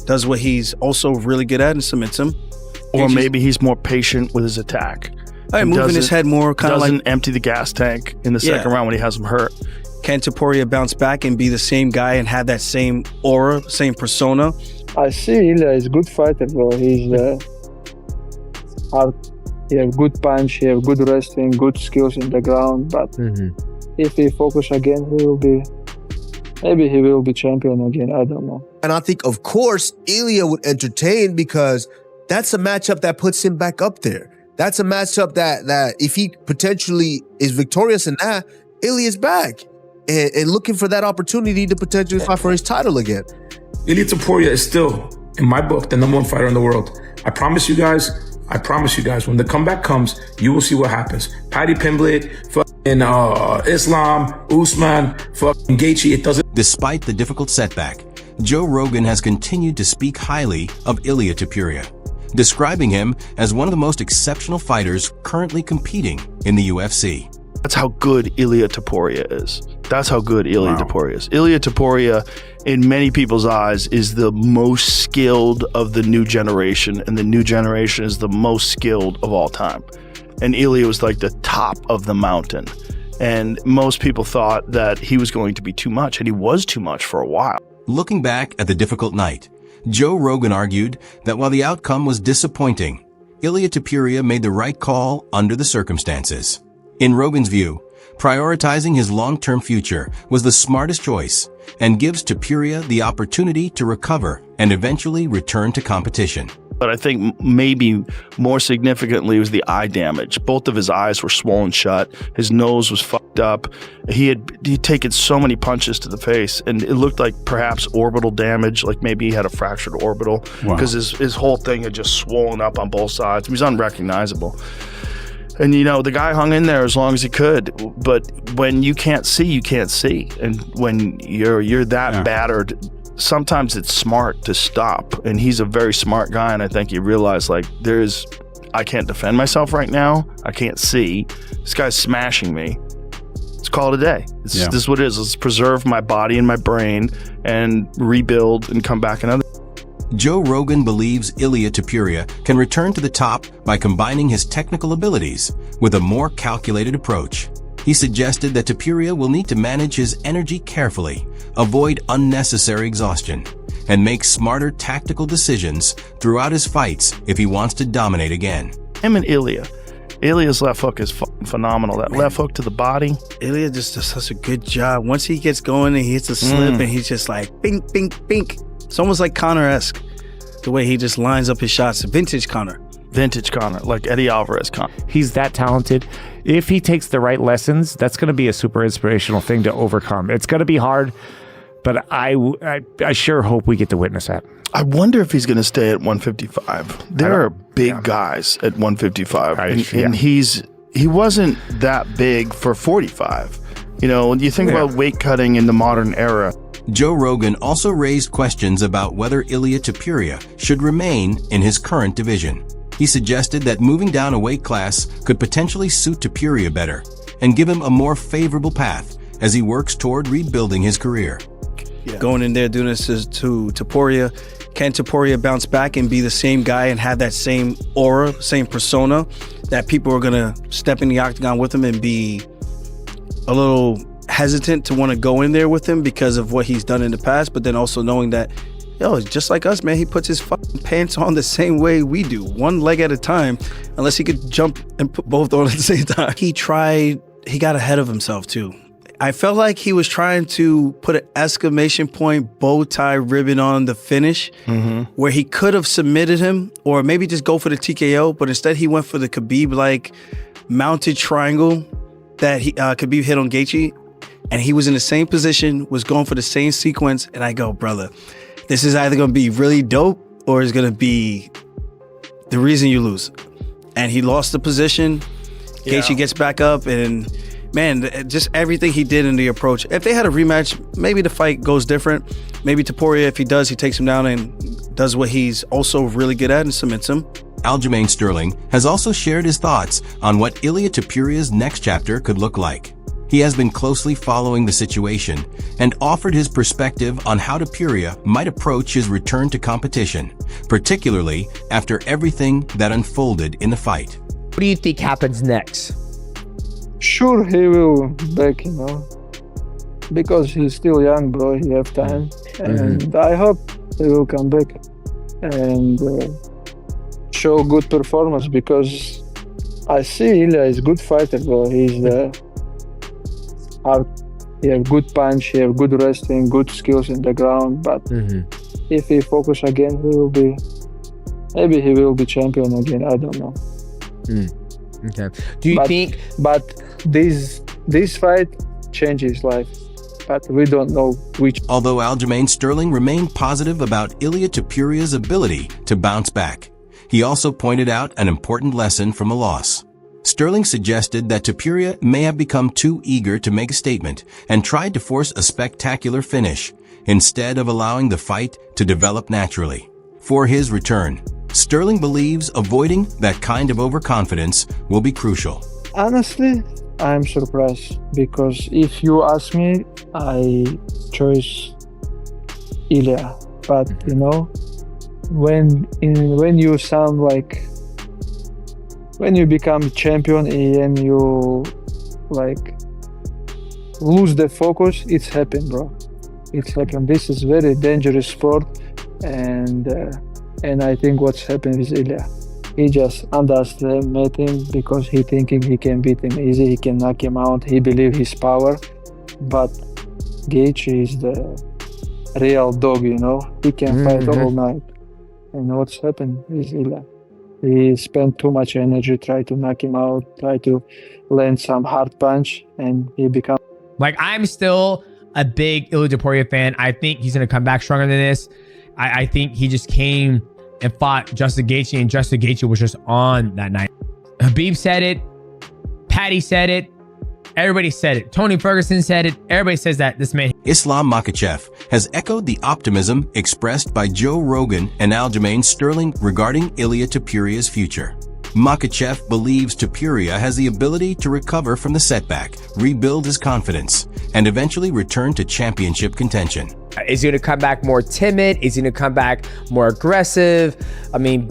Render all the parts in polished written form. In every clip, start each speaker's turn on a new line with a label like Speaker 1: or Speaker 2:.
Speaker 1: does what he's also really good at and submits him.
Speaker 2: Or maybe he's more patient with his attack.
Speaker 1: Moving his head more, kind of like...
Speaker 2: Doesn't empty the gas tank in the second round when he has him hurt.
Speaker 1: Can Topuria bounce back and be the same guy and have that same aura, same persona?
Speaker 3: I see Ilia is a good fighter, bro. He's hard. He have good punch, he have good wrestling, good skills in the ground. But if he focus again, maybe he will be champion again. I don't know.
Speaker 4: And I think, of course, Ilia would entertain because that's a matchup that puts him back up there. That's a matchup that if he potentially is victorious in that, Ilia's back and looking for that opportunity to potentially fight for his title again.
Speaker 5: Ilia Topuria is still, in my book, the #1 fighter in the world. I promise you guys, when the comeback comes, you will see what happens. Paddy Pimblett, fucking Islam, Usman, fucking Gaethje, it doesn't...
Speaker 6: Despite the difficult setback, Joe Rogan has continued to speak highly of Ilia Topuria, describing him as one of the most exceptional fighters currently competing in the UFC.
Speaker 2: That's how good Ilia Topuria is. That's how good Ilia Topuria is. Ilia Topuria, in many people's eyes, is the most skilled of the new generation, and the new generation is the most skilled of all time. And Ilia was like the top of the mountain. And most people thought that he was going to be too much, and he was too much for a while.
Speaker 6: Looking back at the difficult night, Joe Rogan argued that while the outcome was disappointing, Ilia Topuria made the right call under the circumstances. In Rogan's view, prioritizing his long-term future was the smartest choice and gives Topuria the opportunity to recover and eventually return to competition.
Speaker 2: But I think maybe more significantly was the eye damage. Both of his eyes were swollen shut. His nose was fucked up. He'd taken so many punches to the face, and it looked like perhaps orbital damage, like maybe he had a fractured orbital, because his whole thing had just swollen up on both sides. He was unrecognizable. And, you know, the guy hung in there as long as he could. But when you can't see, you can't see. And when you're that battered, sometimes it's smart to stop. And he's a very smart guy. And I think he realized, like, I can't defend myself right now. I can't see. This guy's smashing me. Let's call it a day. This is what it is. Let's preserve my body and my brain and rebuild and come back another.
Speaker 6: Joe Rogan believes Ilia Topuria can return to the top by combining his technical abilities with a more calculated approach. He suggested that Topuria will need to manage his energy carefully, avoid unnecessary exhaustion, and make smarter tactical decisions throughout his fights if he wants to dominate again.
Speaker 2: Him and Ilia's left hook is phenomenal. That left hook to the body.
Speaker 1: Ilia just does such a good job. Once he gets going and he hits a slip and he's just like, bink, bink, bink. It's almost like Conor-esque, the way he just lines up his shots. Vintage Conor.
Speaker 2: Vintage Conor, like Eddie Alvarez Conor.
Speaker 7: He's that talented. If he takes the right lessons, that's going to be a super inspirational thing to overcome. It's going to be hard, but I sure hope we get to witness that.
Speaker 2: I wonder if he's going to stay at 155. There are big guys at 155, and he wasn't that big for 45. You know, when you think about weight cutting in the modern era.
Speaker 6: Joe Rogan also raised questions about whether Ilia Topuria should remain in his current division. He suggested that moving down a weight class could potentially suit Topuria better and give him a more favorable path as he works toward rebuilding his career.
Speaker 1: Going in there doing this to Topuria, can Topuria bounce back and be the same guy and have that same aura, same persona that people are going to step in the octagon with him and be a little hesitant to want to go in there with him because of what he's done in the past, but then also knowing that, yo, just like us, man, he puts his fucking pants on the same way we do, one leg at a time, unless he could jump and put both on at the same time. He got ahead of himself too. I felt like he was trying to put an exclamation point bow tie ribbon on the finish where he could have submitted him or maybe just go for the TKO, but instead he went for the Khabib-like mounted triangle that Khabib hit on Gaethje. And he was in the same position, was going for the same sequence. And I go, brother, this is either going to be really dope or it's going to be the reason you lose. And he lost the position. Gaethje gets back up and, man, just everything he did in the approach. If they had a rematch, maybe the fight goes different. Maybe Topuria, if he does, he takes him down and does what he's also really good at and submits him.
Speaker 6: Aljamain Sterling has also shared his thoughts on what Ilia Topuria's next chapter could look like. He has been closely following the situation and offered his perspective on how Topuria might approach his return to competition, particularly after everything that unfolded in the fight.
Speaker 8: What do you think happens next?
Speaker 3: Sure, he will back, because he's still young, bro. He have time, and I hope he will come back and show good performance, because I see Ilia is good fighter, bro. He's hard. He have good punch, he have good wrestling, good skills in the ground. But if he focus again, maybe he will be champion again. I don't know.
Speaker 8: Okay. Do you think?
Speaker 3: But this fight changes his life. But we don't know which.
Speaker 6: Although Aljamain Sterling remained positive about Ilia Topuria's ability to bounce back, he also pointed out an important lesson from a loss. Sterling suggested that Topuria may have become too eager to make a statement and tried to force a spectacular finish instead of allowing the fight to develop naturally. For his return, Sterling believes avoiding that kind of overconfidence will be crucial.
Speaker 3: Honestly, I'm surprised, because if you ask me, I choose Ilia. But when you sound like, when you become champion and you lose the focus, it's happened, bro. It's happened. This is very dangerous sport, and I think what's happened with Ilia, he just underestimated him because he thinking he can beat him easy, he can knock him out, he believe his power. But Gaethje is the real dog, he can fight all night. And what's happened with Ilia, he spent too much energy, try to knock him out, try to land some hard punch, and he become.
Speaker 8: I'm still a big Ilia Topuria fan. I think he's going to come back stronger than this. I think he just came and fought Justin Gaethje, and Justin Gaethje was just on that night. Khabib said it. Patty said it. Everybody said it. Tony Ferguson said it. Everybody says that this man.
Speaker 6: Islam Makhachev has echoed the optimism expressed by Joe Rogan and Aljamain Sterling regarding Ilia Topuria's future. Makhachev believes Topuria has the ability to recover from the setback, rebuild his confidence, and eventually return to championship contention.
Speaker 8: Is he going to come back more timid? Is he going to come back more aggressive? I mean,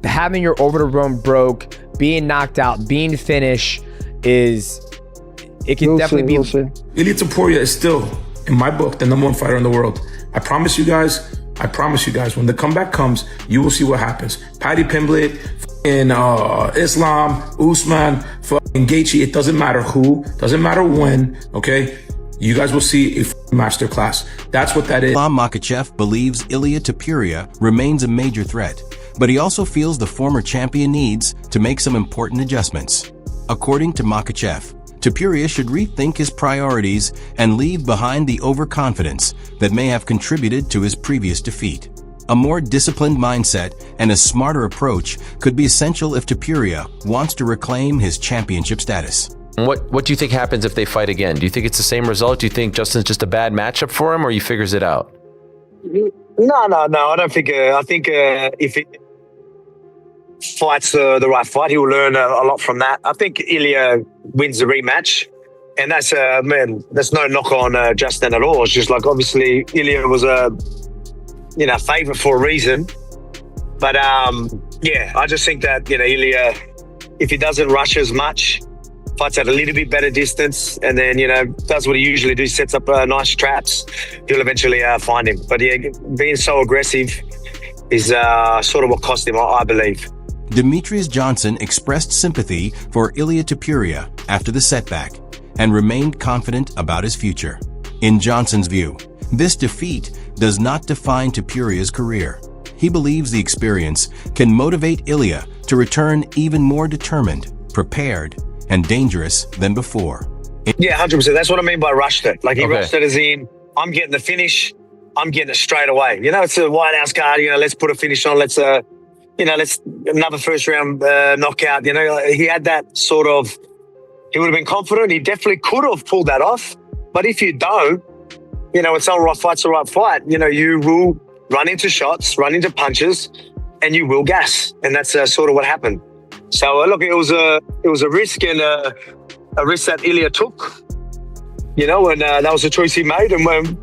Speaker 8: having your overdome broke, being knocked out, being finished it can definitely be.
Speaker 5: Ilia Topuria is still, in my book, the #1 fighter in the world. I promise you guys, when the comeback comes, you will see what happens. Paddy Pimblett, Islam, Usman, Gaethje, it doesn't matter who, doesn't matter when, okay? You guys will see a masterclass. That's what that is.
Speaker 6: Islam Makhachev believes Ilia Topuria remains a major threat, but he also feels the former champion needs to make some important adjustments. According to Makhachev, Topuria should rethink his priorities and leave behind the overconfidence that may have contributed to his previous defeat. A more disciplined mindset and a smarter approach could be essential if Topuria wants to reclaim his championship status.
Speaker 9: What do you think happens if they fight again? Do you think it's the same result? Do you think Justin's just a bad matchup for him, or he figures it out?
Speaker 10: No. I don't think. I think if he fights the right fight, he will learn a lot from that. I think Ilia wins the rematch, and that's that's no knock on Justin at all. It's just obviously Ilia was a favorite for a reason, but I just think that Ilia, if he doesn't rush as much, fights at a little bit better distance, and then does what he usually does, sets up nice traps, he'll eventually find him. But being so aggressive is sort of what cost him, I believe.
Speaker 6: Demetrius Johnson expressed sympathy for Ilia Topuria after the setback and remained confident about his future. In Johnson's view, this defeat does not define Topuria's career. He believes the experience can motivate Ilia to return even more determined, prepared, and dangerous than before.
Speaker 10: 100%. That's what I mean by rushed it. He rushed it as in, I'm getting the finish, I'm getting it straight away. It's a White House card, let's put a finish on, let's another first round knockout. He had that sort of, he would have been confident. He definitely could have pulled that off. But if you don't, it's all right fight's the right fight. You will run into shots, run into punches, and you will gas. And that's sort of what happened. So look, it was a risk, and a risk that Ilia took, you know, and that was a choice he made. And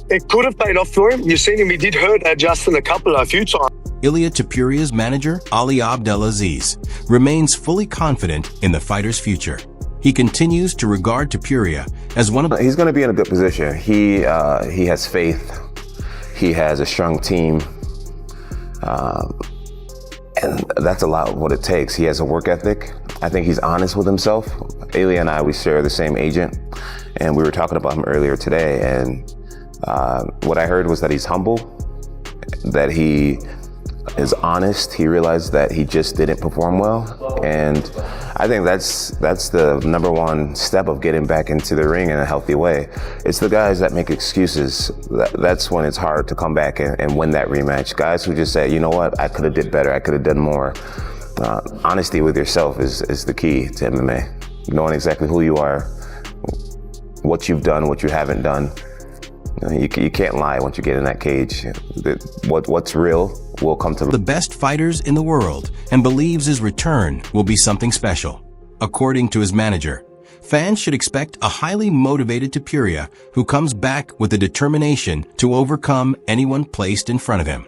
Speaker 10: it could have paid off for him. You've seen him, he did hurt Justin a few times.
Speaker 6: Ilia Topuria's manager, Ali Abdelaziz, remains fully confident in the fighter's future. He continues to regard Topuria as one of...
Speaker 11: He's going to be in a good position. He has faith. He has a strong team. And that's a lot of what it takes. He has a work ethic. I think he's honest with himself. Ilia and I, we share the same agent, and we were talking about him earlier today. And what I heard was that he's humble, that he is honest. He realized that he just didn't perform well. And I think that's the number one step of getting back into the ring in a healthy way. It's the guys that make excuses. That's when it's hard to come back and win that rematch. Guys who just say, you know what, I could have did better. I could have done more. Honesty with yourself is the key to MMA. Knowing exactly who you are, what you've done, what you haven't done. You can't lie once you get in that cage. What's real will come to
Speaker 6: the best fighters in the world and believes his return will be something special. According to his manager, fans should expect a highly motivated Topuria who comes back with the determination to overcome anyone placed in front of him.